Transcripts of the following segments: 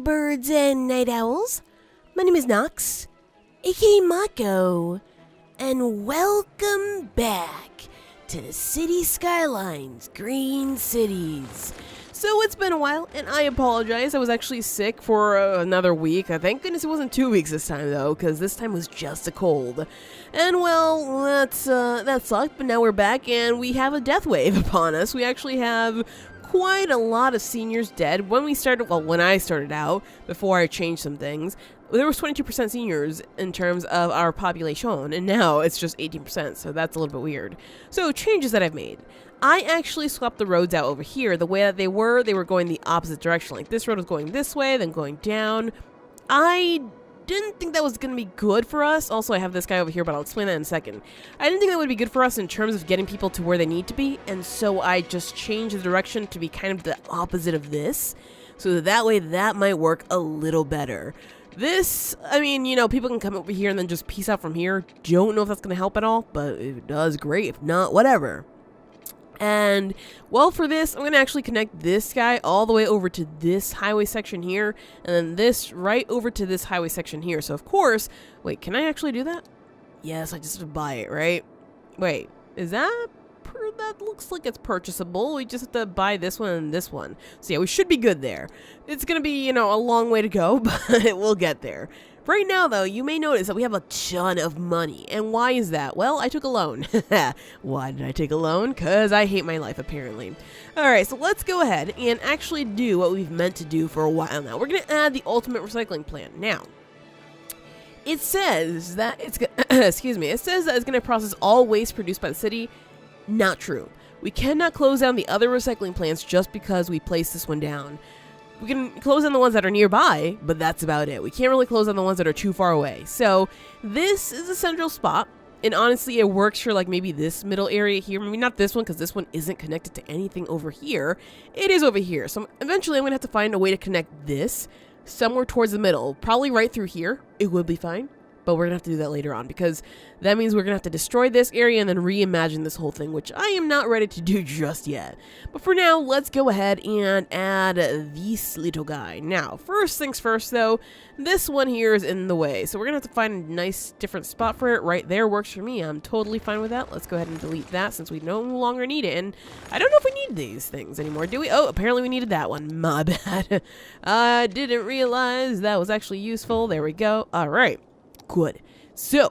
birds and night owls. My name is Nox, aka Mako, and welcome back to the City Skylines, Green Cities. So it's been a while, and I apologize. I was actually sick for another week. Thank goodness it wasn't 2 weeks this time, though, because this time was just a cold. And, well, that sucked, but now we're back, and we have a death wave upon us. We actually have quite a lot of seniors dead. When I started out, before I changed some things, there was 22% seniors in terms of our population, and now it's just 18%, so that's a little bit weird. So, changes that I've made. I actually swapped the roads out over here. The way that they were going the opposite direction. Like, this road was going this way, then going down. I didn't think that was going to be good for us. Also, I have this guy over here, but I'll explain that in a second. I didn't think that would be good for us in terms of getting people to where they need to be, and so I just changed the direction to be kind of the opposite of this. So that way, that might work a little better. This, I mean, you know, people can come over here and then just peace out from here. Don't know if that's going to help at all, but if it does, great. If not, whatever. And, well, for this, I'm going to actually connect this guy all the way over to this highway section here, and then this right over to this highway section here. So, of course, wait, can I actually do that? Yes, I just have to buy it, right? Wait, is that looks like it's purchasable. We just have to buy this one and this one. So, yeah, we should be good there. It's going to be, you know, a long way to go, but we'll get there. Right now, though, you may notice that we have a ton of money. And why is that? Well, I took a loan. Why did I take a loan? Because I hate my life, apparently. Alright, so let's go ahead and actually do what we've meant to do for a while now. We're going to add the ultimate recycling plan. Now, it says that it's it says that it's going to process all waste produced by the city. Not true. We cannot close down the other recycling plants just because we placed this one down. We can close on the ones that are nearby, but that's about it. We can't really close on the ones that are too far away. So this is a central spot, and honestly, it works for like maybe this middle area here. Maybe not this one, because this one isn't connected to anything over here. It is over here. So eventually, I'm going to have to find a way to connect this somewhere towards the middle. Probably right through here. It would be fine. But we're going to have to do that later on, because that means we're going to have to destroy this area and then reimagine this whole thing, which I am not ready to do just yet. But for now, let's go ahead and add this little guy. Now, first things first, though, this one here is in the way. So we're going to have to find a nice different spot for it. Right there works for me. I'm totally fine with that. Let's go ahead and delete that since we no longer need it. And I don't know if we need these things anymore, do we? Oh, apparently we needed that one. My bad. I didn't realize that was actually useful. There we go. All right. Good. So,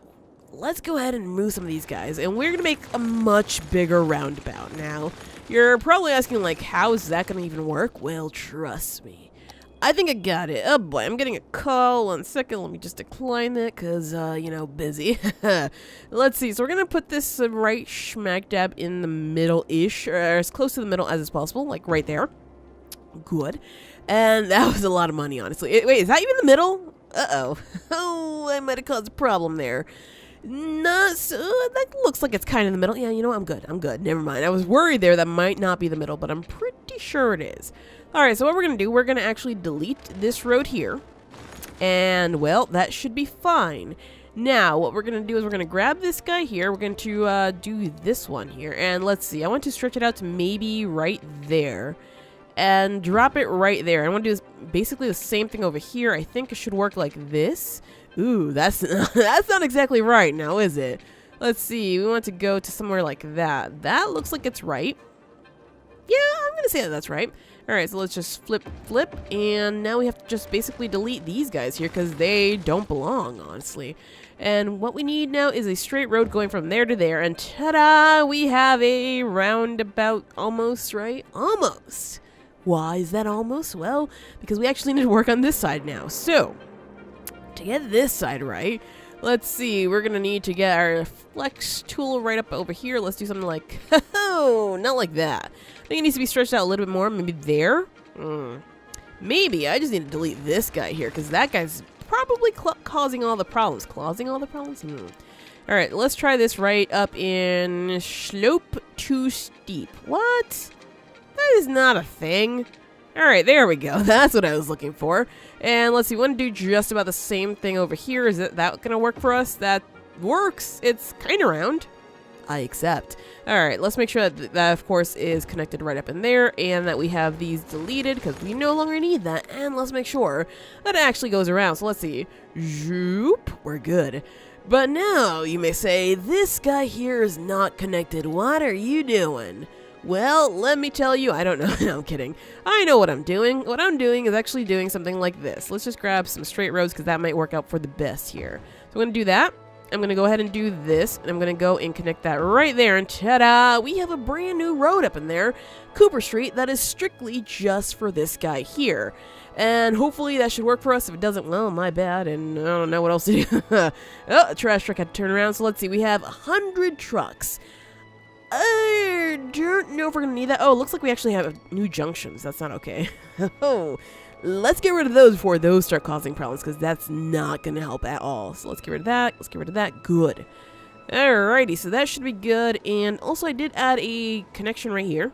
let's go ahead and move some of these guys, and we're going to make a much bigger roundabout. Now, you're probably asking, like, how is that going to even work? Well, trust me. I think I got it. Oh, boy, I'm getting a call. 1 second. Let me just decline that, because, you know, busy. Let's see. So, we're going to put this right smack dab in the middle-ish, or as close to the middle as is possible, like right there. Good. And that was a lot of money, honestly. Wait, is that even the middle? Uh-oh. Oh, I might have caused a problem there. Not so. That looks like it's kind of in the middle. Yeah, you know what? I'm good. I'm good. Never mind. I was worried there that might not be the middle, but I'm pretty sure it is. Alright, so what we're going to do, we're going to actually delete this road here. And, well, that should be fine. Now, what we're going to do is we're going to grab this guy here. We're going to do this one here. And let's see. I want to stretch it out to maybe right there. And drop it right there. I want to do basically the same thing over here. I think it should work like this. Ooh, that's not exactly right now, is it? Let's see. We want to go to somewhere like that. That looks like it's right. Yeah, I'm going to say that that's right. All right, so let's just flip. And now we have to just basically delete these guys here because they don't belong, honestly. And what we need now is a straight road going from there to there. And ta-da! We have a roundabout almost, right? Almost. Why is that almost? Well, because we actually need to work on this side now. So, to get this side right, let's see. We're going to need to get our flex tool right up over here. Let's do something like, oh, not like that. I think it needs to be stretched out a little bit more. Maybe there? Maybe. I just need to delete this guy here because that guy's probably causing all the problems. Causing all the problems? All right, let's try this right up in slope too steep. What? That is not a thing. Alright, there we go. That's what I was looking for. And let's see, we want to do just about the same thing over here. Is that going to work for us? That works. It's kind of round. I accept. Alright, let's make sure that of course is connected right up in there, and that we have these deleted because we no longer need that, and let's make sure that it actually goes around. So let's see. Zoop, we're good. But now you may say, this guy here is not connected. What are you doing? Well, let me tell you, I don't know. No, I'm kidding. I know what I'm doing. What I'm doing is actually doing something like this. Let's just grab some straight roads because that might work out for the best here. So I'm going to do that. I'm going to go ahead and do this, and I'm going to go and connect that right there, and ta-da! We have a brand new road up in there, Cooper Street, that is strictly just for this guy here. And hopefully that should work for us. If it doesn't, well, my bad, and I don't know what else to do. Oh, a trash truck had to turn around, so let's see. We have 100 trucks. I don't know if we're going to need that. Oh, it looks like we actually have new junctions. That's not okay. Oh, let's get rid of those before those start causing problems, because that's not going to help at all. So let's get rid of that. Let's get rid of that. Good. Alrighty, so that should be good. And also I did add a connection right here,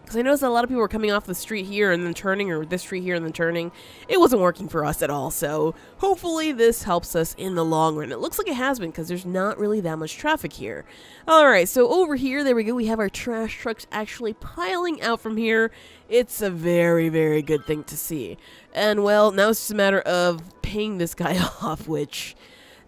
because I noticed that a lot of people were coming off the street here and then turning, or this street here and then turning. It wasn't working for us at all, so hopefully this helps us in the long run. It looks like it has been, because there's not really that much traffic here. Alright, so over here, there we go, we have our trash trucks actually piling out from here. It's a very, very good thing to see. And well, now it's just a matter of paying this guy off, which,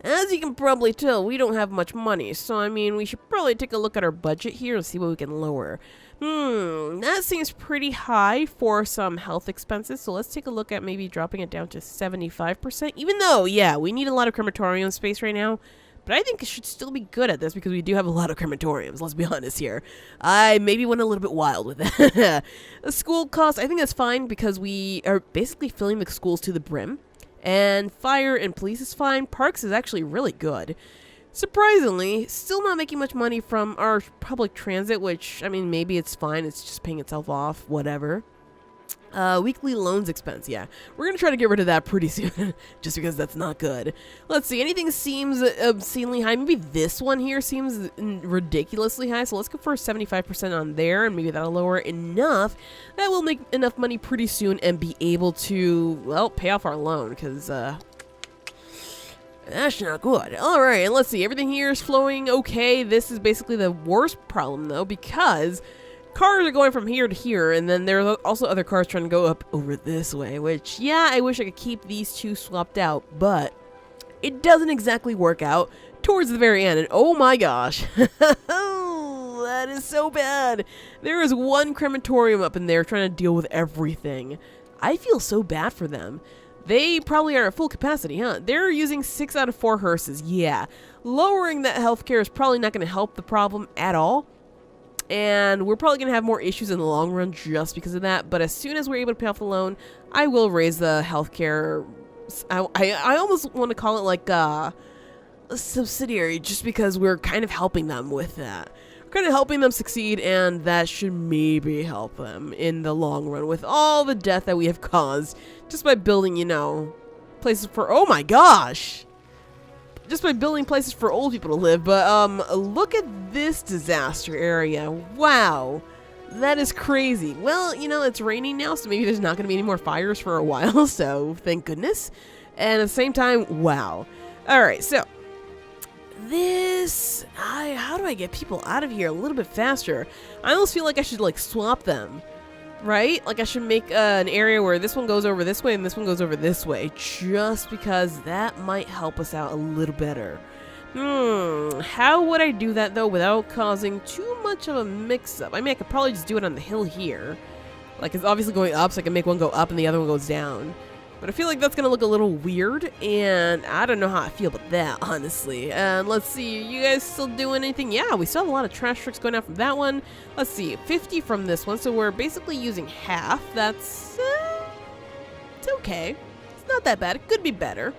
as you can probably tell, we don't have much money. So, I mean, we should probably take a look at our budget here and see what we can lower. That seems pretty high for some health expenses, so let's take a look at maybe dropping it down to 75%, even though, yeah, we need a lot of crematorium space right now, but I think it should still be good at this because we do have a lot of crematoriums, let's be honest here. I maybe went a little bit wild with that. The school cost, I think that's fine because we are basically filling the schools to the brim, and fire and police is fine. Parks is actually really good. Surprisingly, still not making much money from our public transit, which, I mean, maybe it's fine. It's just paying itself off, whatever. Weekly loans expense, yeah. We're going to try to get rid of that pretty soon, just because that's not good. Let's see, anything seems obscenely high. Maybe this one here seems ridiculously high, so let's go for 75% on there, and maybe that'll lower enough that we'll make enough money pretty soon and be able to, well, pay off our loan, because, that's not good. Alright, and let's see. Everything here is flowing okay. This is basically the worst problem, though, because cars are going from here to here, and then there are also other cars trying to go up over this way, which, yeah, I wish I could keep these two swapped out, but it doesn't exactly work out towards the very end, and oh my gosh. Oh, that is so bad. There is one crematorium up in there trying to deal with everything. I feel so bad for them. They probably are at full capacity, huh? They're using 6 out of 4 hearses. Yeah. Lowering that healthcare is probably not going to help the problem at all. And we're probably going to have more issues in the long run just because of that. But as soon as we're able to pay off the loan, I will raise the healthcare. I almost want to call it like a subsidiary just because we're kind of helping them with that. Kind of helping them succeed, and that should maybe help them in the long run with all the death that we have caused just by building, you know, places for, oh my gosh, just by building places for old people to live. But look at this disaster area. Wow, that is crazy. Well, you know, it's raining now, so maybe there's not going to be any more fires for a while, so thank goodness. And at the same time, wow. All right, so this, how do I get people out of here a little bit faster? I almost feel like I should, like, swap them, right? Like, I should make an area where this one goes over this way and this one goes over this way, just because that might help us out a little better. How would I do that, though, without causing too much of a mix-up? I mean, I could probably just do it on the hill here. Like, it's obviously going up, so I can make one go up and the other one goes down. But I feel like that's going to look a little weird, and I don't know how I feel about that, honestly. And let's see, are you guys still doing anything? Yeah, we still have a lot of trash trucks going out from that one. Let's see, 50 from this one, so we're basically using half. That's, it's okay. It's not that bad. It could be better.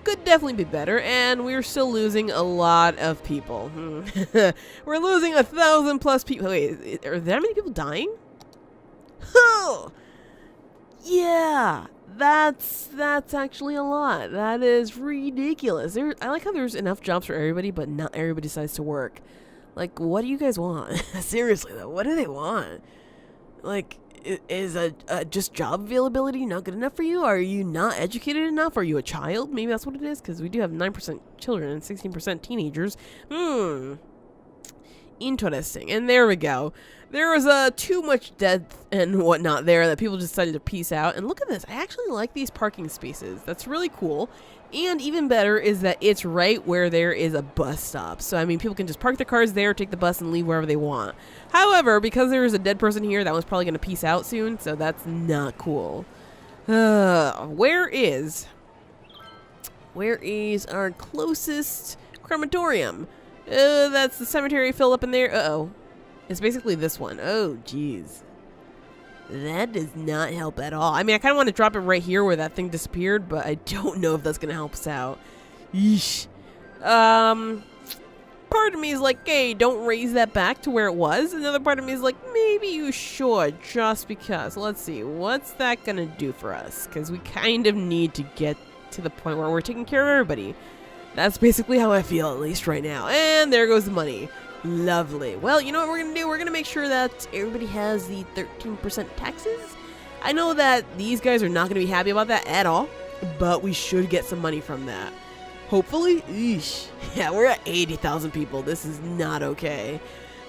Could definitely be better, and we're still losing a lot of people. We're losing 1,000 plus people. Wait, are that many people dying? Oh, yeah. That's actually a lot. That is ridiculous. I like how there's enough jobs for everybody, but not everybody decides to work. Like, what do you guys want? Seriously, though, what do they want? Like, is just job availability not good enough for you? Are you not educated enough? Are you a child? Maybe that's what it is, because we do have 9% children and 16% teenagers. Interesting. And there we go. There was too much death and whatnot there that people decided to peace out. And look at this. I actually like these parking spaces. That's really cool. And even better is that it's right where there is a bus stop. So, I mean, people can just park their cars there, take the bus, and leave wherever they want. However, because there is a dead person here, that one's probably going to peace out soon. So that's not cool. Where is our closest crematorium? That's the cemetery filled up in there. Uh-oh. It's basically this one. Oh, jeez. That does not help at all. I mean, I kind of want to drop it right here where that thing disappeared, but I don't know if that's going to help us out. Yeesh. Part of me is like, hey, don't raise that back to where it was. Another part of me is like, maybe you should, just because. Let's see. What's that going to do for us? Because we kind of need to get to the point where we're taking care of everybody. That's basically how I feel, at least right now. And there goes the money. Lovely. Well, you know what we're going to do? We're going to make sure that everybody has the 13% taxes. I know that these guys are not going to be happy about that at all, but we should get some money from that. Hopefully. Eesh. Yeah, we're at 80,000 people. This is not okay.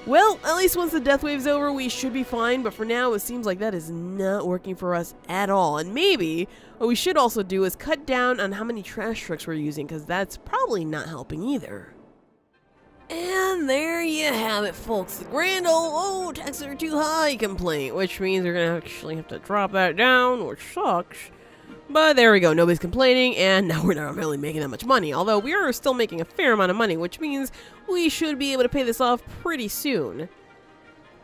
Well, at least once the death wave's over, we should be fine. But for now, it seems like that is not working for us at all. And maybe what we should also do is cut down on how many trash trucks we're using, because that's probably not helping either. And there you have it, folks. The grand old, oh, taxes are too high complaint, which means we're going to actually have to drop that down, which sucks. But there we go. Nobody's complaining, and now we're not really making that much money. Although we are still making a fair amount of money, which means we should be able to pay this off pretty soon.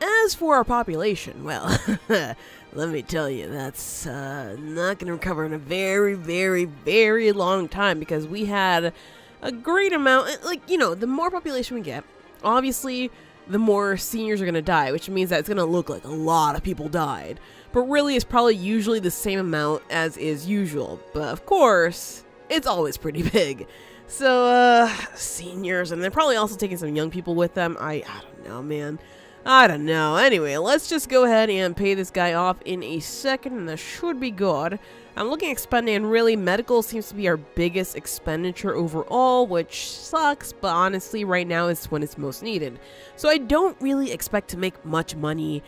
As for our population, well, let me tell you, that's not going to recover in a very, very, very long time, because we had a great amount, like, you know, the more population we get, obviously, the more seniors are going to die, which means that it's going to look like a lot of people died. But really, it's probably usually the same amount as is usual. But of course, it's always pretty big. So, seniors, and they're probably also taking some young people with them. I don't know, man. I don't know. Anyway, let's just go ahead and pay this guy off in a second, and that should be good. I'm looking at spending, and really, medical seems to be our biggest expenditure overall, which sucks, but honestly, right now is when it's most needed. So I don't really expect to make much money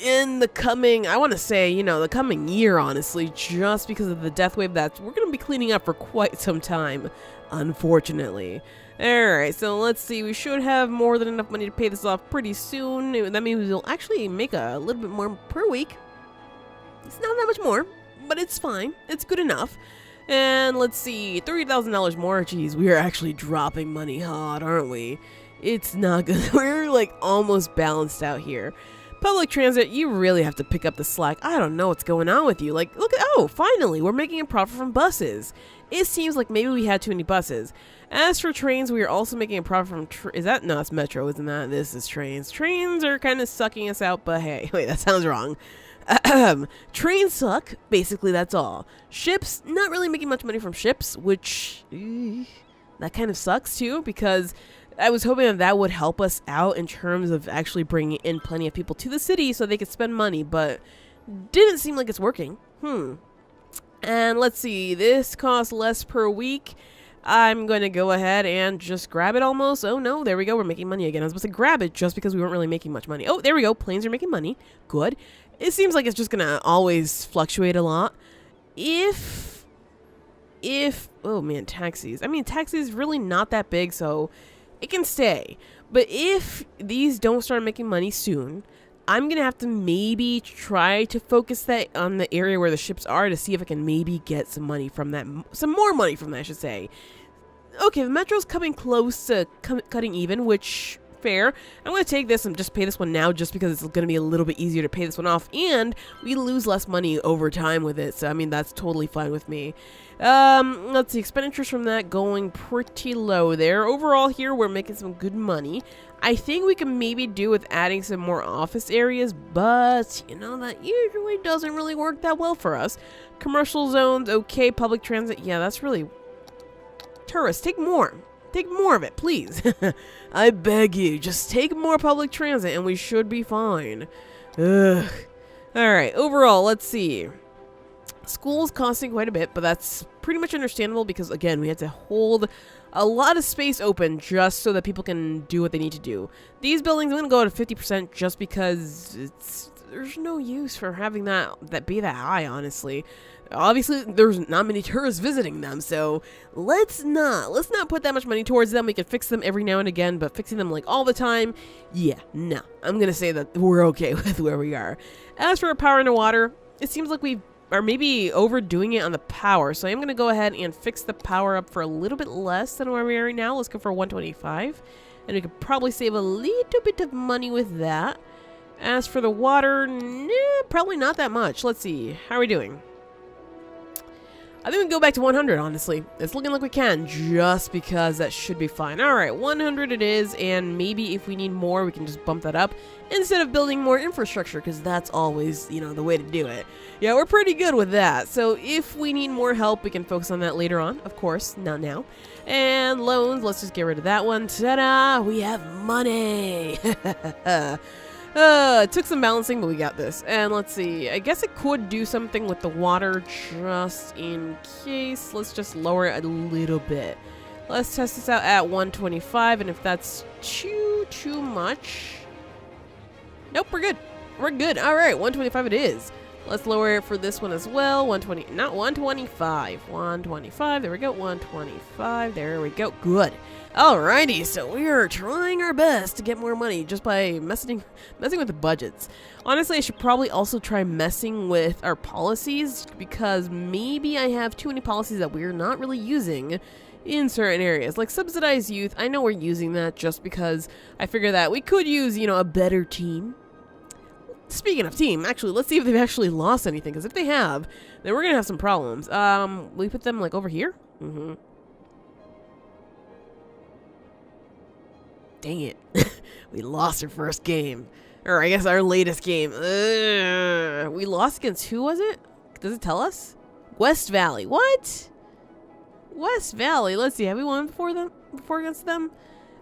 in the coming, I want to say, you know, the coming year, honestly, just because of the death wave that we're going to be cleaning up for quite some time, unfortunately. Alright, so let's see, we should have more than enough money to pay this off pretty soon. That means we'll actually make a little bit more per week. It's not that much more, but it's fine. It's good enough. And let's see, $30,000 more. Jeez, we are actually dropping money hard, aren't we? It's not good. We're like almost balanced out here. Public transit, you really have to pick up the slack. I don't know what's going on with you. Like, look at, oh, finally, we're making a profit from buses. It seems like maybe we had too many buses. As for trains, we are also making a profit from, is that, no, it's metro, isn't that? This is trains. Trains are kind of sucking us out, but hey, wait, that sounds wrong. Trains suck, basically that's all. Ships, not really making much money from ships, which, that kind of sucks too, because I was hoping that that would help us out in terms of actually bringing in plenty of people to the city so they could spend money, but didn't seem like it's working. And let's see, this costs less per week. I'm going to go ahead and just grab it almost. Oh no, there we go, we're making money again. I was supposed to grab it just because we weren't really making much money. Oh, there we go, planes are making money. Good. It seems like it's just going to always fluctuate a lot. If, oh man, taxis. I mean, taxis really not that big, so it can stay. But if these don't start making money soon, I'm going to have to maybe try to focus that on the area where the ships are to see if I can maybe get some money from that. Some more money from that, I should say. Okay, the metro's coming close to cutting even, which, fair. I'm going to take this and just pay this one now just because it's going to be a little bit easier to pay this one off. And we lose less money over time with it. So, I mean, that's totally fine with me. Let's see, expenditures from that going pretty low there. Overall here, we're making some good money. I think we can maybe do with adding some more office areas, but, you know, that usually doesn't really work that well for us. Commercial zones, okay. Public transit, yeah, that's really... Tourists, take more. Take more of it, please. I beg you, just take more public transit and we should be fine. Ugh. Alright, overall, let's see. School's costing quite a bit, but that's pretty much understandable because, again, we had to hold a lot of space open just so that people can do what they need to do. These buildings, I'm going to go to 50% just because there's no use for having that be that high, honestly. Obviously, there's not many tourists visiting them, so let's not put that much money towards them. We can fix them every now and again, but fixing them like all the time, yeah, no. I'm gonna say that we're okay with where we are. As for power and water, it seems like we are maybe overdoing it on the power, so I'm gonna go ahead and fix the power up for a little bit less than where we are right now. Let's go for 125, and we could probably save a little bit of money with that. As for the water, probably not that much. Let's see, how are we doing? I think we can go back to 100, honestly. It's looking like we can, just because that should be fine. Alright, 100 it is, and maybe if we need more, we can just bump that up instead of building more infrastructure, because that's always, you know, the way to do it. Yeah, we're pretty good with that, so if we need more help, we can focus on that later on, of course, not now. And loans, let's just get rid of that one. Ta-da! We have money! It took some balancing, but we got this. And let's see. I guess it could do something with the water just in case. Let's just lower it a little bit. Let's test this out at 125, and if that's too much... Nope, we're good. We're good. All right, 125 it is. Let's lower it for this one as well. 120, not 125. 125. There we go. 125. There we go. Good. Alrighty, so we are trying our best to get more money just by messing with the budgets. Honestly, I should probably also try messing with our policies, because maybe I have too many policies that we're not really using in certain areas. Like subsidized youth, I know we're using that just because I figure that we could use, you know, a better team. Speaking of team, actually, let's see if they've actually lost anything, because if they have, then we're going to have some problems. We put them, like, over here? Mm-hmm. Dang it. We lost our first game. Or I guess our latest game. We lost against who was it? Does it tell us? Westvalley. What? Westvalley. Let's see. Have we won before against them?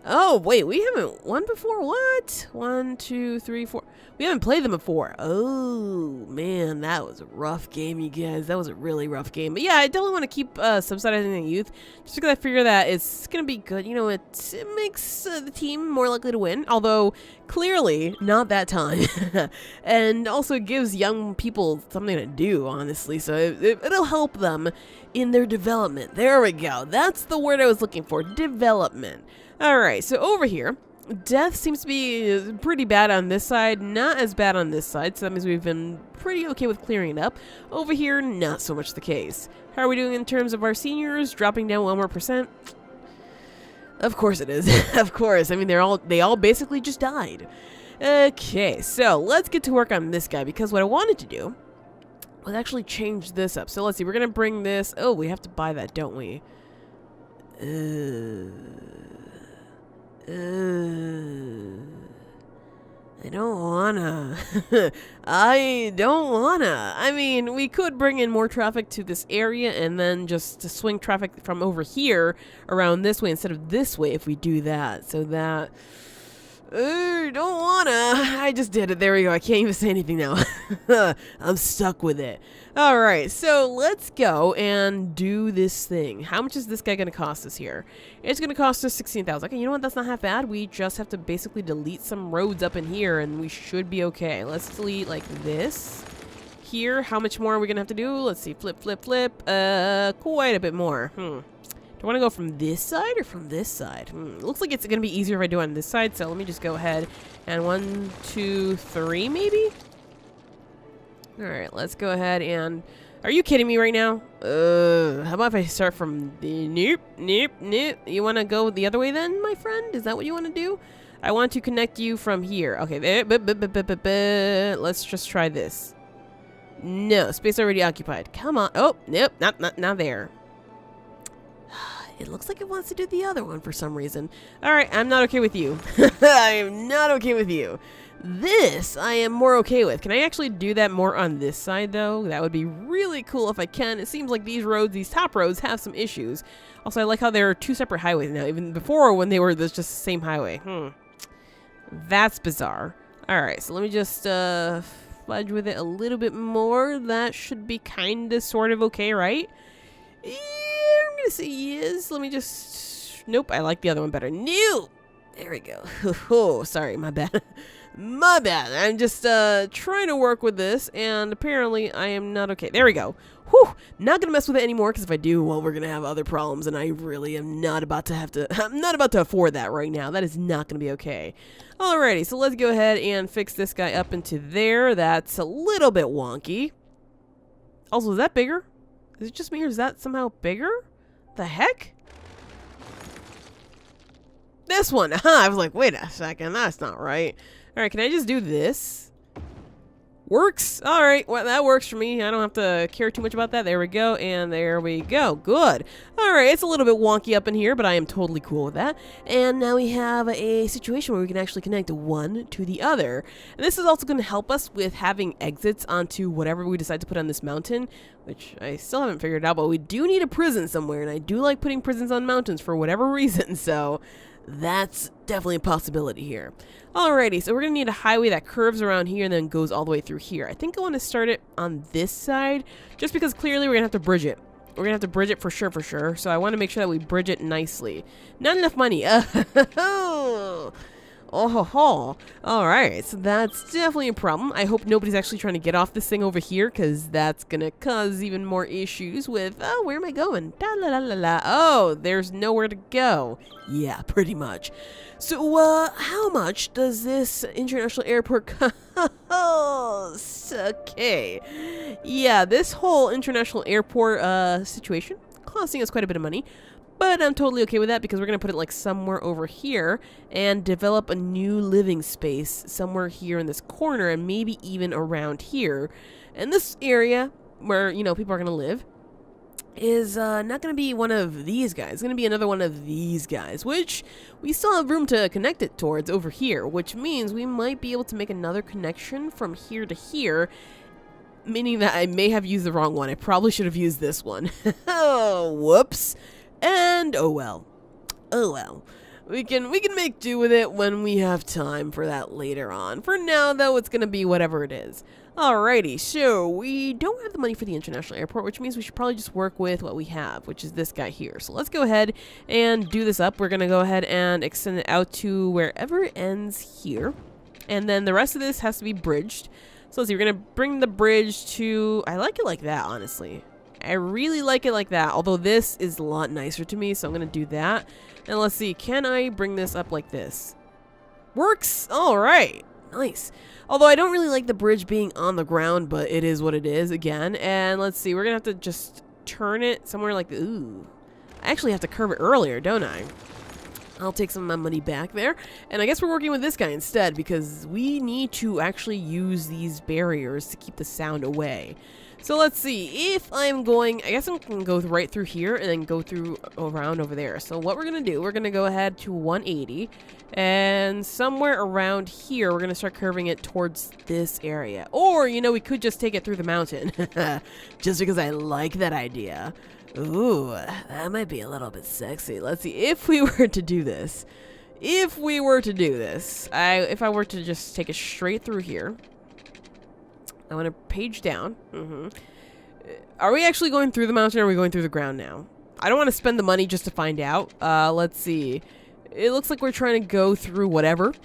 Oh, wait. We haven't won before? What? 1, 2, 3, 4. We haven't played them before. Oh, man. That was a rough game, you guys. That was a really rough game. But yeah, I definitely want to keep subsidizing the youth, just because I figure that it's going to be good. You know, it makes the team more likely to win, although clearly not that time. And also gives young people something to do, honestly. So it'll help them in their development. There we go. That's the word I was looking for. Development. All right. So over here, death seems to be pretty bad on this side, not as bad on this side, so that means we've been pretty okay with clearing it up. Over here, not so much the case. How are we doing in terms of our seniors? Dropping down 1 more %? Of course it is. Of course. I mean, they all basically just died. Okay, so let's get to work on this guy, because what I wanted to do was actually change this up. So let's see, we're going to bring this... Oh, we have to buy that, don't we? I don't wanna. I don't wanna. I mean, we could bring in more traffic to this area and then just to swing traffic from over here around this way instead of this way if we do that. So that... don't wanna. I just did it. There we go. I can't even say anything now. I'm stuck with it. Alright, so let's go and do this thing. How much is this guy going to cost us here? It's going to cost us 16,000. Okay, you know what? That's not half bad. We just have to basically delete some roads up in here and we should be okay. Let's delete like this. Here, how much more are we going to have to do? Let's see. Flip, flip, flip. Quite a bit more. Do I want to go from this side or from this side? Looks like it's going to be easier if I do it on this side, so let me just go ahead and 1, 2, 3 maybe? Alright, let's go ahead and... Are you kidding me right now? How about if I start from the... Nope, nope, nope. You want to go the other way then, my friend? Is that what you want to do? I want to connect you from here. Okay, there. Let's just try this. No, space already occupied. Come on. Oh, nope, not there. It looks like it wants to do the other one for some reason. Alright, I'm not okay with you. I am not okay with you. This, I am more okay with. Can I actually do that more on this side, though? That would be really cool if I can. It seems like these roads, these top roads, have some issues. Also, I like how there are 2 separate highways now. Even before, when they were just the same highway. That's bizarre. Alright, so let me just fudge with it a little bit more. That should be kind of, sort of okay, right? Yeah, I'm gonna say yes. Let me just Nope, I like the other one better. New! There we go. Oh, sorry, my bad. My bad. I'm just trying to work with this, and apparently I am not okay. There we go. Whew! Not gonna mess with it anymore, because if I do, well, we're gonna have other problems, and I really am not about to have to. I'm not about to afford that right now. That is not gonna be okay. Alrighty, so let's go ahead and fix this guy up into there. That's a little bit wonky. Also, is that bigger? Is it just me, or is that somehow bigger? The heck? This one. I was like, wait a second, that's not right. Alright, can I just do this? Works. Alright, well, that works for me. I don't have to care too much about that. There we go, and there we go. Good. Alright, it's a little bit wonky up in here, but I am totally cool with that. And now we have a situation where we can actually connect one to the other. And this is also going to help us with having exits onto whatever we decide to put on this mountain, which I still haven't figured out, but we do need a prison somewhere, and I do like putting prisons on mountains for whatever reason, so that's definitely a possibility here. Alrighty, so we're going to need a highway that curves around here and then goes all the way through here. I think I want to start it on this side, just because clearly we're going to have to bridge it. We're going to have to bridge it for sure. So I want to make sure that we bridge it nicely. Not enough money. Oh ho ho. Alright, so that's definitely a problem. I hope nobody's actually trying to get off this thing over here, because that's gonna cause even more issues with, oh, where am I going? Da la la la la. Oh, there's nowhere to go. Yeah, pretty much. So, how much does this international airport cost? Okay. Yeah, this whole international airport, situation costing us quite a bit of money. But I'm totally okay with that, because we're going to put it like somewhere over here and develop a new living space somewhere here in this corner, and maybe even around here. And this area where, you know, people are going to live is not going to be one of these guys. It's going to be another one of these guys, which we still have room to connect it towards over here, which means we might be able to make another connection from here to here, meaning that I may have used the wrong one. I probably should have used this one. Oh, whoops. And oh well. Oh well. We can make do with it when we have time for that later on. For now, though, it's gonna be whatever it is. Alrighty, so we don't have the money for the international airport, which means we should probably just work with what we have, which is this guy here. So let's go ahead and do this up. We're gonna go ahead and extend it out to wherever it ends here. And then the rest of this has to be bridged. So let's see, we're gonna bring the bridge to, I like it like that, honestly. I really like it like that, although this is a lot nicer to me, so I'm going to do that. And let's see, can I bring this up like this? Works! Alright, nice. Although I don't really like the bridge being on the ground, but it is what it is, again. And let's see, we're going to have to just turn it somewhere like, ooh. I actually have to curve it earlier, don't I? I'll take some of my money back there. And I guess we're working with this guy instead, because we need to actually use these barriers to keep the sound away. So let's see, if I'm going, I guess I'm going to go right through here and then go through around over there. So what we're going to do, we're going to go ahead to 180, and somewhere around here, we're going to start curving it towards this area. Or, you know, we could just take it through the mountain, just because I like that idea. Ooh, that might be a little bit sexy. Let's see, if we were to do this, if I were to just take it straight through here, I want to page down. Are we actually going through the mountain, or are we going through the ground now? I don't want to spend the money just to find out. Let's see. It looks like we're trying to go through whatever.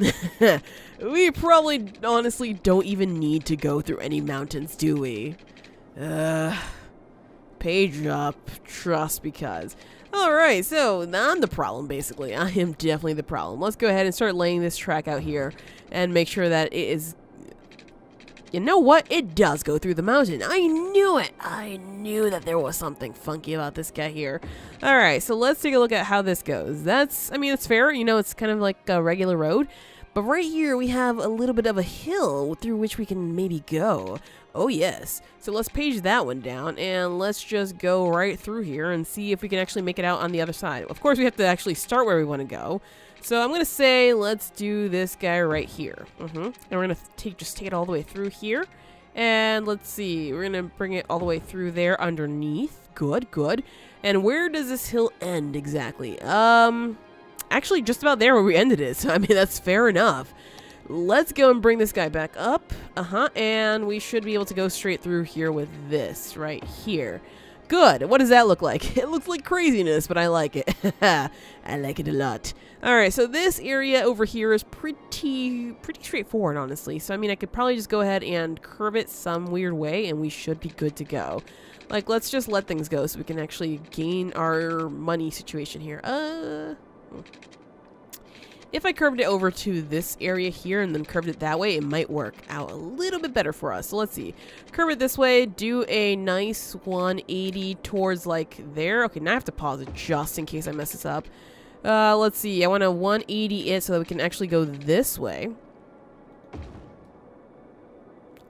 We probably, honestly, don't even need to go through any mountains, do we? Page up, trust because. Alright, so I'm the problem, basically. I am definitely the problem. Let's go ahead and start laying this track out here and make sure that it is... You know what? It does go through the mountain. I knew it. I knew that there was something funky about this guy here. Alright, so let's take a look at how this goes. I mean, it's fair. You know, it's kind of like a regular road. But right here, we have a little bit of a hill through which we can maybe go. Oh, yes. So let's page that one down, and let's just go right through here and see if we can actually make it out on the other side. Of course, we have to actually start where we want to go. So I'm going to say let's do this guy right here. And we're going to just take it all the way through here. And let's see. We're going to bring it all the way through there underneath. Good, good. And where does this hill end exactly? Actually, just about there where we ended it. So, I mean, that's fair enough. Let's go and bring this guy back up. And we should be able to go straight through here with this right here. Good. What does that look like? It looks like craziness, but I like it. I like it a lot. All right, so this area over here is pretty straightforward, honestly. So, I mean, I could probably just go ahead and curve it some weird way, and we should be good to go. Like, let's just let things go so we can actually gain our money situation here. If I curved it over to this area here and then curved it that way, it might work out a little bit better for us. So let's see. Curve it this way, do a nice 180 towards like there. Okay, now I have to pause it just in case I mess this up. Let's see. I want to 180 it so that we can actually go this way.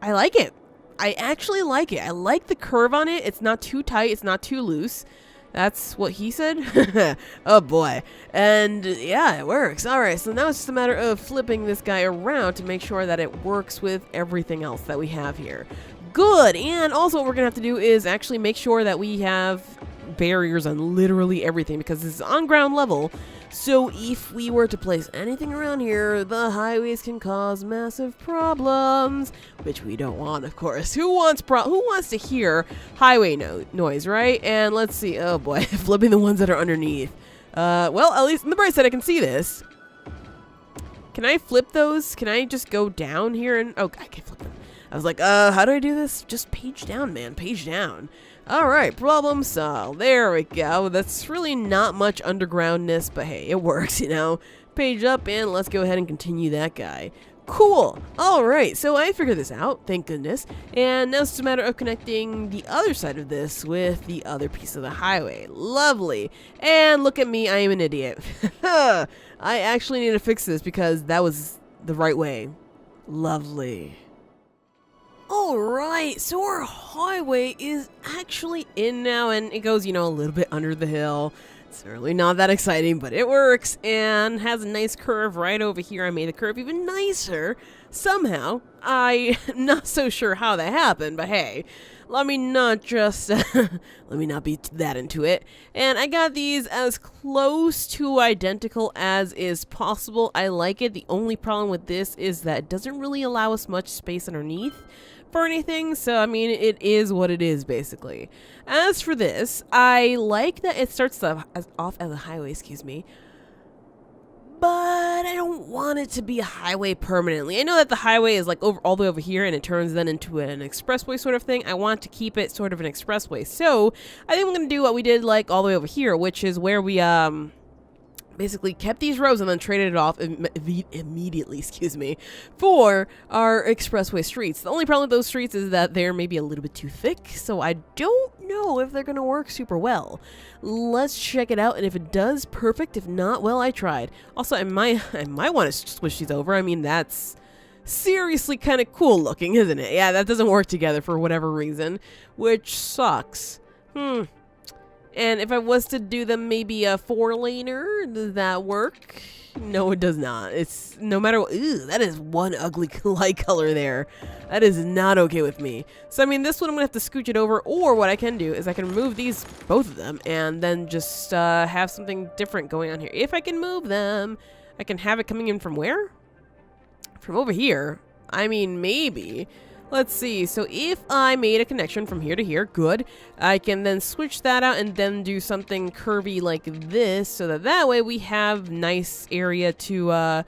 I like it. I actually like it. I like the curve on it. It's not too tight. It's not too loose. That's what he said? Oh boy. And yeah, it works. Alright, so now it's just a matter of flipping this guy around to make sure that it works with everything else that we have here. Good! And also what we're going to have to do is actually make sure that we have barriers on literally everything because this is on ground level. So if we were to place anything around here, the highways can cause massive problems, which we don't want, of course. Who wants to hear highway noise, right? And let's see. Oh boy, flipping the ones that are underneath. Well, at least on the bright side, I can see this. Can I flip those? Can I just go down here and oh, I can flip them. I was like, how do I do this? Just page down, man. Page down. Alright, problem solved. There we go. That's really not much undergroundness, but hey, it works, you know. Page up, and let's go ahead and continue that guy. Cool. Alright, so I figured this out, thank goodness. And now it's just a matter of connecting the other side of this with the other piece of the highway. Lovely. And look at me, I am an idiot. I actually need to fix this because that was the right way. Lovely. Alright, so our highway is actually in now, and it goes, you know, a little bit under the hill. It's really not that exciting, but it works, and has a nice curve right over here. I made the curve even nicer, somehow. I'm not so sure how that happened, but hey, let me not just, let me not be that into it. And I got these as close to identical as is possible. I like it. The only problem with this is that it doesn't really allow us much space underneath for anything, so I mean it is what it is basically. As for this, I like that it starts off as a highway, excuse me, but I don't want it to be a highway permanently. I know that the highway is like all the way over here and it turns then into an expressway sort of thing. I want to keep it sort of an expressway, so I think I'm gonna do what we did like all the way over here, which is where we basically kept these roads and then traded it off immediately, excuse me, for our expressway streets. The only problem with those streets is that they're maybe a little bit too thick, so I don't know if they're going to work super well. Let's check it out, and if it does, perfect. If not, well, I tried. Also, I might want to switch these over. I mean, that's seriously kind of cool looking, isn't it? Yeah, that doesn't work together for whatever reason, which sucks. And if I was to do them maybe a 4-laner, does that work? No, it does not. It's no matter what. Ew, that is one ugly light color there. That is not okay with me. So, I mean, this one I'm going to have to scooch it over. Or what I can do is I can remove these, both of them, and then just have something different going on here. If I can move them, I can have it coming in from where? From over here. I mean, maybe. Let's see, so if I made a connection from here to here, good. I can then switch that out and then do something curvy like this, so that way we have nice area to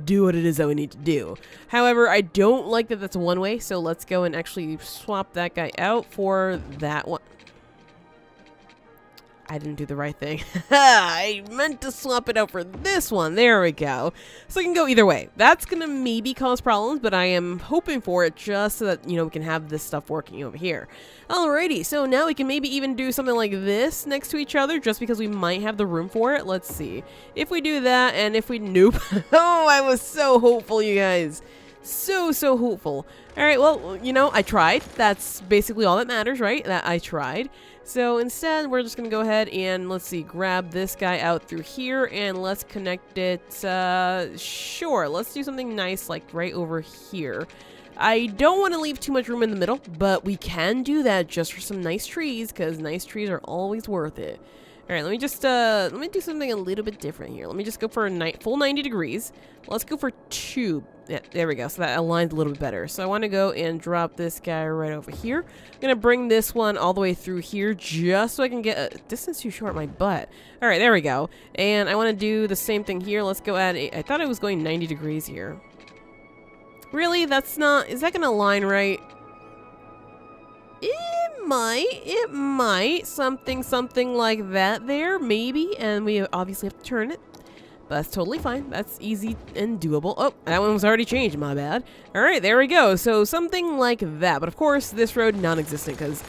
do what it is that we need to do. However, I don't like that that's one way, so let's go and actually swap that guy out for that one. I didn't do the right thing. I meant to swap it out for this one. There we go. So it can go either way. That's going to maybe cause problems, but I am hoping for it just so that, you know, we can have this stuff working over here. Alrighty, so now we can maybe even do something like this next to each other just because we might have the room for it. Let's see. If we do that and if we nope. Oh, I was so hopeful, you guys. So hopeful. Alright, well, you know, I tried. That's basically all that matters, right? That I tried. So instead, we're just going to go ahead and, let's see, grab this guy out through here, and let's connect it, sure, let's do something nice, like, right over here. I don't want to leave too much room in the middle, but we can do that just for some nice trees, because nice trees are always worth it. All right, let me do something a little bit different here. Let me just go for a full 90 degrees. Let's go for 2. Yeah, there we go. So that aligns a little bit better. So I want to go and drop this guy right over here. I'm going to bring this one all the way through here just so I can get a distance too short my butt. All right, there we go. And I want to do the same thing here. Let's go at I thought I was going 90 degrees here. Really? That's not... Is that going to align right? It might. Something like that there, maybe. And we obviously have to turn it. But that's totally fine. That's easy and doable. Oh, that one was already changed. My bad. All right, there we go. So something like that. But of course, this road non-existent because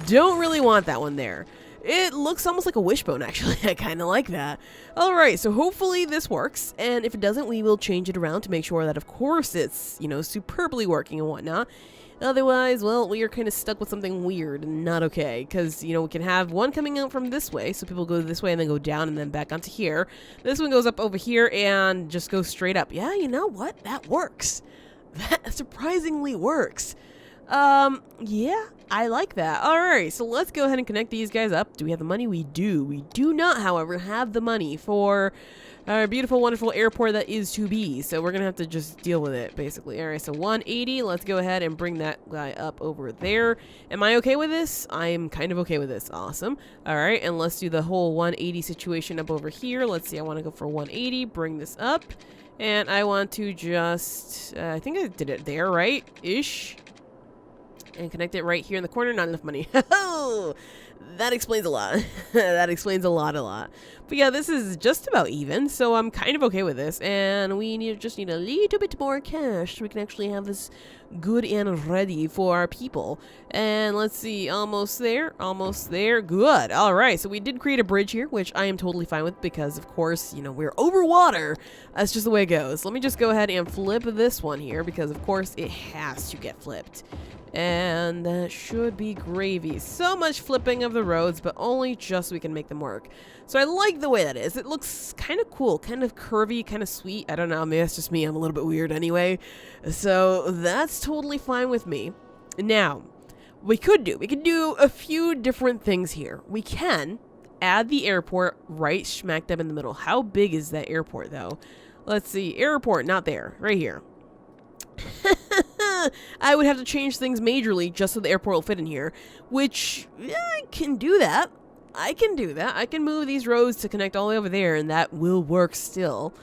don't really want that one there. It looks almost like a wishbone, actually. I kind of like that. All right, so hopefully this works. And if it doesn't, we will change it around to make sure that, of course, it's, you know, superbly working and whatnot. Otherwise, well, we are kind of stuck with something weird and not okay. Because, you know, we can have one coming out from this way. So people go this way and then go down and then back onto here. This one goes up over here and just goes straight up. Yeah, you know what? That works. That surprisingly works. Yeah, I like that. All right, so let's go ahead and connect these guys up. Do we have the money? We do. We do not, however, have the money for our beautiful, wonderful airport that is to be. So we're going to have to just deal with it, basically. All right, so 180. Let's go ahead and bring that guy up over there. Am I okay with this? I'm kind of okay with this. Awesome. All right, and let's do the whole 180 situation up over here. Let's see. I want to go for 180. Bring this up. And I want to just... I think I did it there, right? Ish. And connect it right here in the corner. Not enough money. That explains a lot. That explains a lot. But yeah, this is just about even, so I'm kind of okay with this. And we just need a little bit more cash so we can actually have this good and ready for our people. And let's see, almost there. Good. All right, so we did create a bridge here, which I am totally fine with because, of course, you know, we're over water. That's just the way it goes. Let me just go ahead and flip this one here because, of course, it has to get flipped. And that should be gravy. So much flipping of the roads, but only just so we can make them work. So I like the way that is. It looks kind of cool, kind of curvy, kind of sweet. I don't know, maybe that's just me. I'm a little bit weird anyway. So that's totally fine with me. Now, we could do a few different things here. We can add the airport right smack dab in the middle. How big is that airport, though? Let's see. Airport, not there. Right here. I would have to change things majorly just so the airport will fit in here, which I can do that. I can move these roads to connect all the way over there, and that will work still.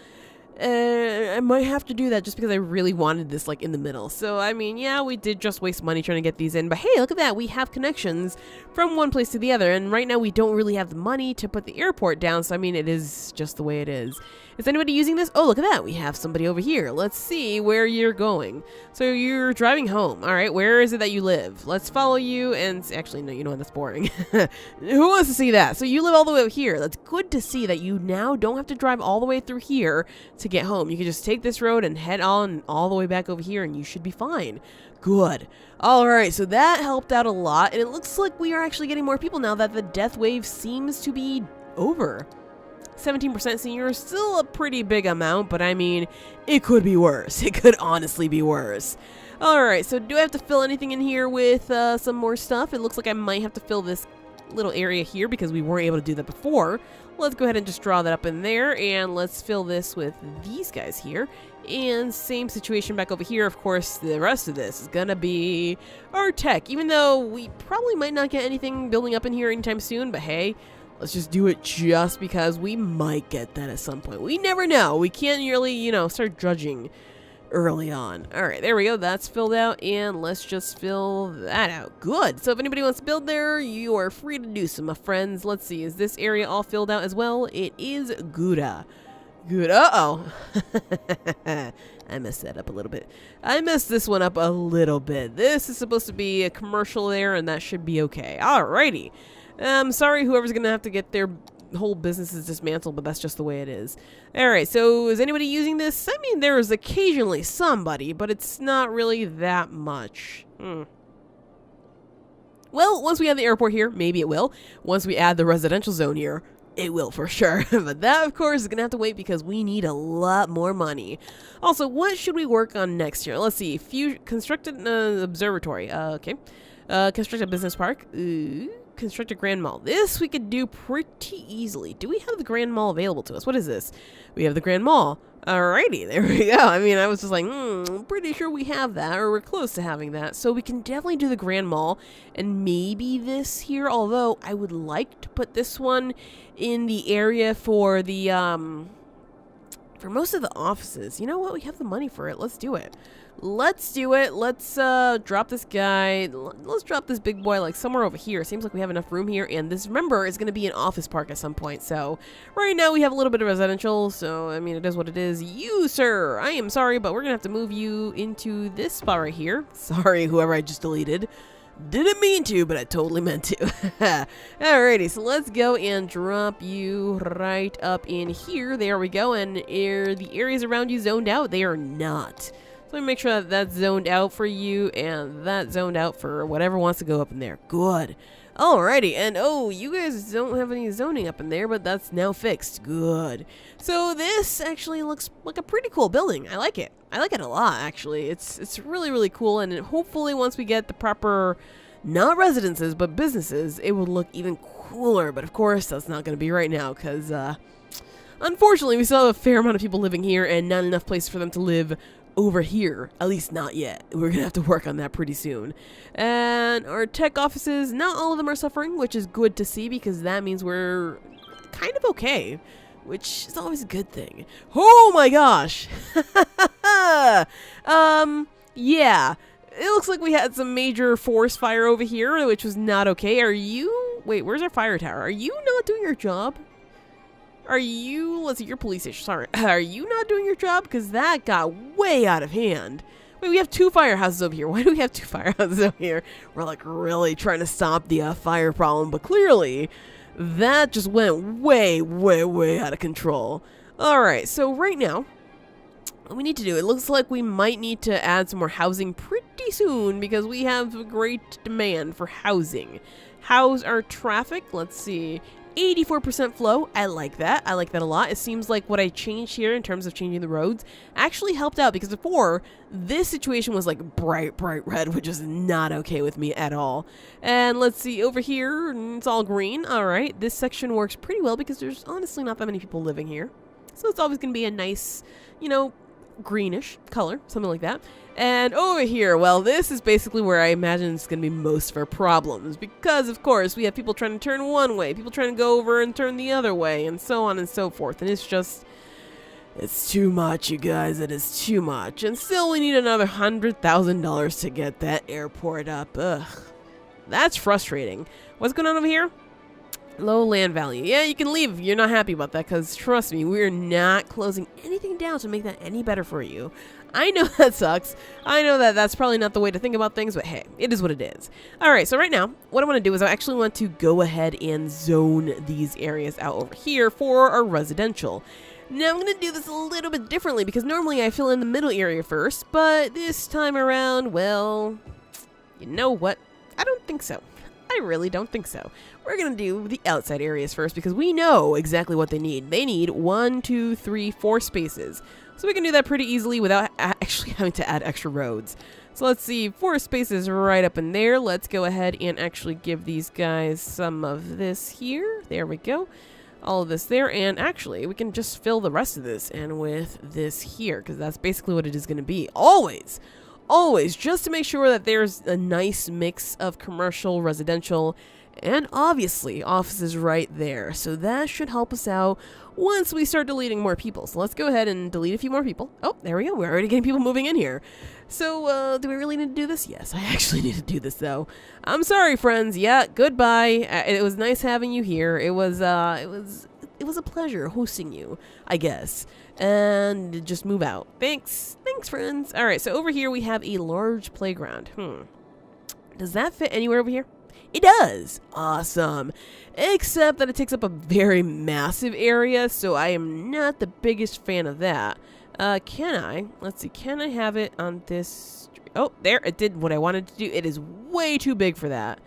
I might have to do that just because I really wanted this like in the middle. So, I mean, yeah, we did just waste money trying to get these in. But hey, look at that. We have connections from one place to the other. And right now we don't really have the money to put the airport down. So, I mean, it is just the way it is. Is anybody using this? Oh, look at that. We have somebody over here. Let's see where you're going. So you're driving home. All right. Where is it that you live? Let's follow you. And actually, no, you know what? That's boring. Who wants to see that? So you live all the way over here. That's good to see that you now don't have to drive all the way through here to get home. You can just take this road and head on all the way back over here and you should be fine. Good. All right. So that helped out a lot. And it looks like we are actually getting more people now that the death wave seems to be over. 17% senior, still a pretty big amount, but I mean, it could be worse. It could honestly be worse. Alright, so do I have to fill anything in here with some more stuff? It looks like I might have to fill this little area here because we weren't able to do that before. Let's go ahead and just draw that up in there, and let's fill this with these guys here. And same situation back over here. Of course, the rest of this is gonna be our tech, even though we probably might not get anything building up in here anytime soon, but hey, let's just do it just because we might get that at some point. We never know. We can't really, you know, start judging early on. All right, there we go. That's filled out, and let's just fill that out. Good. So if anybody wants to build there, you are free to do so, my friends. Let's see. Is this area all filled out as well? It is good. Good. Uh-oh. I messed that up a little bit. I messed this one up a little bit. This is supposed to be a commercial there, and that should be okay. Alrighty. Sorry whoever's gonna have to get their whole businesses dismantled, but that's just the way it is. Alright, so is anybody using this? I mean, there is occasionally somebody, but it's not really that much. Well, once we have the airport here, maybe it will. Once we add the residential zone here, it will for sure. But that, of course, is gonna have to wait because we need a lot more money. Also, what should we work on next year? Let's see. Construct an observatory. Okay. Construct a business park. Ooh. construct a Grand Mall. This we could do pretty easily. Do we have the Grand Mall available to us? What is this? We have the Grand Mall. Alrighty, there we go. I mean, I was just like, pretty sure we have that, or we're close to having that. So we can definitely do the Grand Mall, and maybe this here, although I would like to put this one in the area for the, for most of the offices. You know what? We have the money for it. Let's do it. Let's do it. Let's drop this guy. Let's drop this big boy like somewhere over here. Seems like we have enough room here. And this, remember, is going to be an office park at some point. So right now we have a little bit of residential. So, I mean, it is what it is. You, sir, I am sorry, but we're going to have to move you into this spot right here. Sorry, whoever I just deleted. Didn't mean to, but I totally meant to. Alrighty, so let's go and drop you right up in here. There we go. And the areas around you zoned out? They are not. So let me make sure that that's zoned out for you, and that's zoned out for whatever wants to go up in there. Good. Alrighty, and oh, you guys don't have any zoning up in there, but that's now fixed. Good. So this actually looks like a pretty cool building. I like it. I like it a lot, actually. It's really, really cool, and hopefully once we get the proper, not residences, but businesses, it will look even cooler. But of course, that's not going to be right now, because unfortunately, we still have a fair amount of people living here, and not enough place for them to live over here, at least not yet. We're gonna have to work on that pretty soon. And our tech offices, not all of them are suffering, which is good to see because that means we're kind of okay, which is always a good thing. Oh my gosh. Yeah, it looks like we had some major forest fire over here, which was not okay. Wait, where's our fire tower? Are you not doing your job? Let's see, you're police station, sorry. Are you not doing your job? Because that got way out of hand. Wait, we have 2 firehouses over here. Why do we have 2 firehouses over here? We're like really trying to stop the fire problem, but clearly that just went way, way, way out of control. All right, so right now, what we need to do, it looks like we might need to add some more housing pretty soon because we have a great demand for housing. How's our traffic? Let's see. 84% flow. I like that. I like that a lot. It seems like what I changed here in terms of changing the roads actually helped out because before, this situation was like bright, bright red, which is not okay with me at all. And let's see, over here, it's all green. All right, this section works pretty well because there's honestly not that many people living here. So it's always going to be a nice, you know, greenish color, something like that. And over here, well, this is basically where I imagine it's going to be most of our problems because, of course, we have people trying to turn one way, people trying to go over and turn the other way, and so on and so forth. And it's just, it's too much, you guys. It is too much. And still, we need another $100,000 to get that airport up. Ugh. That's frustrating. What's going on over here? Low land value. Yeah, you can leave if you're not happy about that because, trust me, we're not closing anything down to make that any better for you. I know that sucks. I know that that's probably not the way to think about things, but hey, it is what it is. All right, so right now, what I want to do is I actually want to go ahead and zone these areas out over here for our residential. Now, I'm going to do this a little bit differently because normally I fill in the middle area first, but this time around, well, you know what? I don't think so. I really don't think so. We're going to do the outside areas first because we know exactly what they need. They need 1, 2, 3, 4 spaces. So we can do that pretty easily without actually having to add extra roads. So let's see, 4 spaces right up in there. Let's go ahead and actually give these guys some of this here. There we go. All of this there. And actually, we can just fill the rest of this in with this here because that's basically what it is going to be. Always. Always. Just to make sure that there's a nice mix of commercial, residential, and obviously offices right there. So that should help us out once we start deleting more people. So let's go ahead and delete a few more people. Oh, there we go. We're already getting people moving in here. So do we really need to do this? Yes, I actually need to do this though. I'm sorry, friends. Yeah, goodbye. It was nice having you here. It was a pleasure hosting you, I guess. And just move out. Thanks, friends. All right, so over here we have a large playground. Does that fit anywhere over here? It does. Awesome. Except that it takes up a very massive area, so I am not the biggest fan of that. Can I? Let's see. Can I have it on this? Oh, there. It did what I wanted to do. It is way too big for that.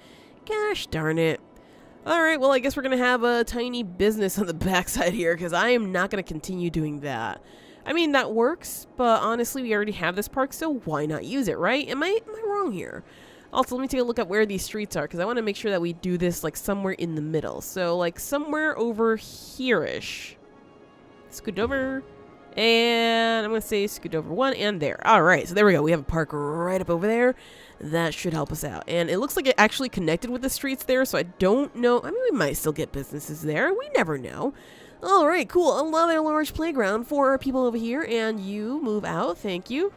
Gosh darn it. All right. Well, I guess we're going to have a tiny business on the backside here because I am not going to continue doing that. I mean, that works, but honestly, we already have this park, so why not use it, right? Am I wrong here? Also, let me take a look at where these streets are, because I want to make sure that we do this, like, somewhere in the middle. So, like, somewhere over here-ish. Scoot over. And I'm going to say scoot over 1 and there. All right, so there we go. We have a park right up over there. That should help us out. And it looks like it actually connected with the streets there, so I don't know. I mean, we might still get businesses there. We never know. All right, cool. Another large playground for our people over here. And you move out. Thank you.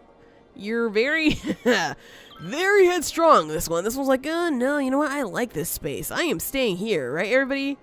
You're very, very headstrong, this one. This one's like, no, you know what? I like this space. I am staying here, right, everybody?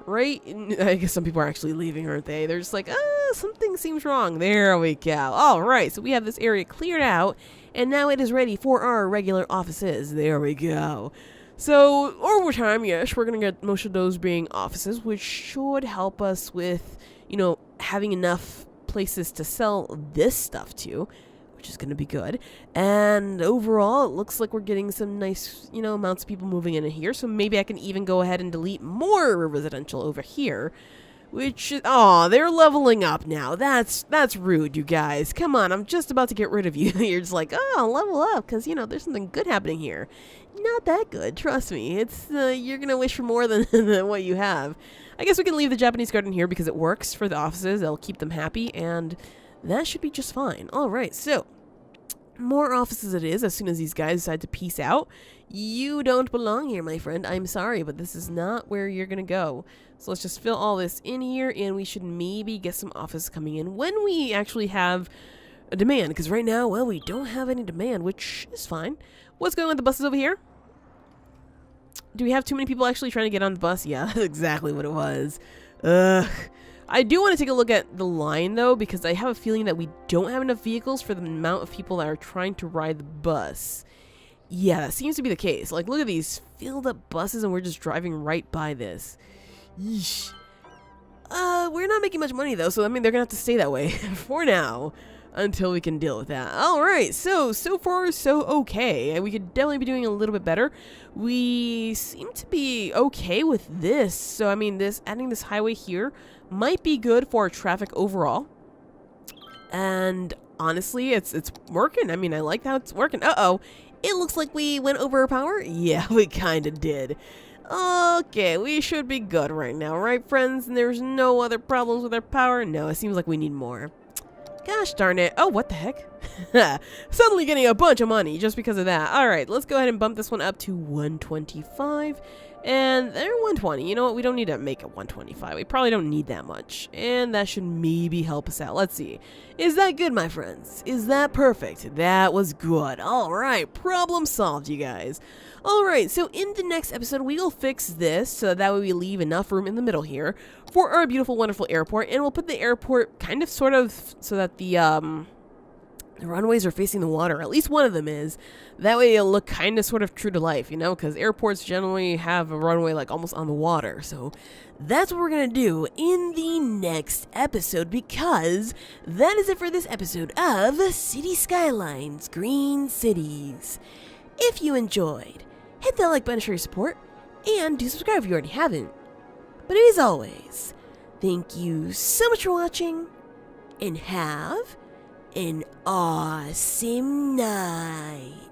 Right? I guess some people are actually leaving, aren't they? They're just like, something seems wrong. There we go. All right, so we have this area cleared out, and now it is ready for our regular offices. There we go. So, over time, yes, we're going to get most of those being offices, which should help us with, you know, having enough places to sell this stuff to, which is going to be good. And overall, it looks like we're getting some nice, you know, amounts of people moving in here. So maybe I can even go ahead and delete more residential over here. Which, they're leveling up now. That's rude, you guys. Come on, I'm just about to get rid of you. You're just like, level up, because, you know, there's something good happening here. Not that good, trust me. It's, you're going to wish for more than, than what you have. I guess we can leave the Japanese garden here because it works for the offices. It'll keep them happy, and that should be just fine. All right, so more offices it is as soon as these guys decide to peace out. You don't belong here, my friend. I'm sorry, but this is not where you're going to go. So let's just fill all this in here, and we should maybe get some offices coming in when we actually have a demand. Because right now, well, we don't have any demand, which is fine. What's going on with the buses over here? Do we have too many people actually trying to get on the bus? Yeah, that's exactly what it was. Ugh. I do want to take a look at the line, though, because I have a feeling that we don't have enough vehicles for the amount of people that are trying to ride the bus. Yeah, that seems to be the case. Like, look at these filled up buses, and we're just driving right by this. Yeesh. We're not making much money, though, so, I mean, they're going to have to stay that way for now until we can deal with that. All right, so far, so okay. We could definitely be doing a little bit better. We seem to be okay with this. So, I mean, adding this highway here might be good for our traffic overall. And honestly, it's working. I mean, I like how it's working. Uh-oh. It looks like we went over our power. Yeah, we kind of did. Okay, we should be good right now, right, friends? And there's no other problems with our power? No, it seems like we need more. Gosh darn it. Oh, what the heck? Suddenly getting a bunch of money just because of that. All right, let's go ahead and bump this one up to 125. And they're 120. You know what? We don't need to make it 125. We probably don't need that much. And that should maybe help us out. Let's see. Is that good, my friends? Is that perfect? That was good. All right. Problem solved, you guys. All right. So in the next episode, we will fix this so that way we leave enough room in the middle here for our beautiful, wonderful airport. And we'll put the airport kind of sort of so that the runways are facing the water. At least one of them is. That way it'll look kind of sort of true to life, you know, because airports generally have a runway like almost on the water. So that's what we're going to do in the next episode, because that is it for this episode of City Skylines, Green Cities. If you enjoyed, hit that like button to show your support, and do subscribe if you already haven't. But as always, thank you so much for watching, and have an awesome night.